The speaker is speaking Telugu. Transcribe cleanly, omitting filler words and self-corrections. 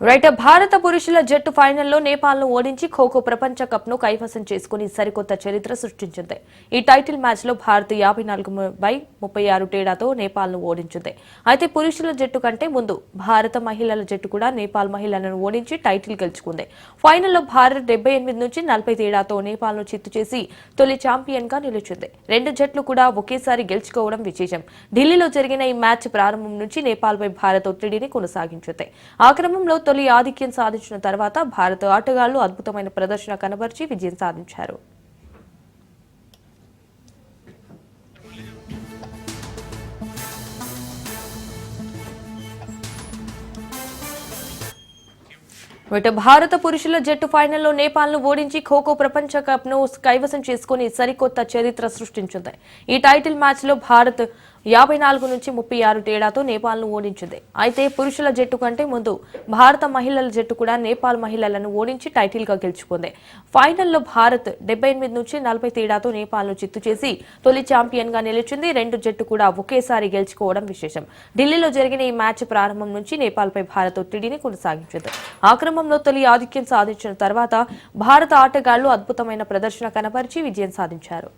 భారత పురుషుల జట్టు ఫైనల్లో నేపాల్ను ఓడించి ఖోఖో ప్రపంచ కప్ను కైవసం చేసుకుని సరికొత్త చరిత్ర సృష్టించింది. ఈ టైటిల్ మ్యాచ్లో భారత్ 54-36 తేడాతో నేపాల్ను ఓడించింది. అయితే పురుషుల జట్టు కంటే ముందు భారత మహిళల జట్టు కూడా నేపాల్ మహిళలను ఓడించి టైటిల్ గెలుచుకుంది. ఫైనల్లో భారత్ 78-40 తేడాతో నేపాల్ను చిత్తు చేసి తొలి ఛాంపియన్గా నిలిచింది. రెండు జట్లు కూడా ఒకేసారి గెలుచుకోవడం విశేషం. ఢిల్లీలో జరిగిన ఈ మ్యాచ్ ప్రారంభం నుంచి నేపాల్పై భారత్ ఒత్తిడిని కొనసాగించింది. ఆ క్రమంలో తొలి ఆధిక్యం సాధించిన తర్వాత భారత ఆటగాళ్లు అద్భుతమైన ప్రదర్శన కనబర్చి విజయం సాధించారు. భారత పురుషుల జట్టు ఫైనల్లో నేపాల్ను ఓడించి ఖోఖో ప్రపంచ కప్ను కైవసం చేసుకుని సరికొత్త చరిత్ర సృష్టించింది. ఈ టైటిల్ మ్యాచ్లో భారత్ 54-36 తేడాతో నేపాల్ను ఓడించింది. అయితే పురుషుల జట్టు కంటే ముందు భారత మహిళల జట్టు కూడా నేపాల్ మహిళలను ఓడించి టైటిల్గా గెలుచుకుంది. ఫైనల్లో భారత్ 78-40 తేడాతో నేపాల్ను చిత్తు చేసి తొలి ఛాంపియన్గా నిలిచింది. రెండు జట్టు కూడా ఒకేసారి గెలుచుకోవడం విశేషం. ఢిల్లీలో జరిగిన ఈ మ్యాచ్ ప్రారంభం నుంచి నేపాల్పై భారత్ ఒత్తిడిని కొనసాగించింది. ఆ క్రమంలో తొలి ఆధిక్యం సాధించిన తర్వాత భారత ఆటగాళ్లు అద్భుతమైన ప్రదర్శన కనబరిచి విజయం సాధించారు.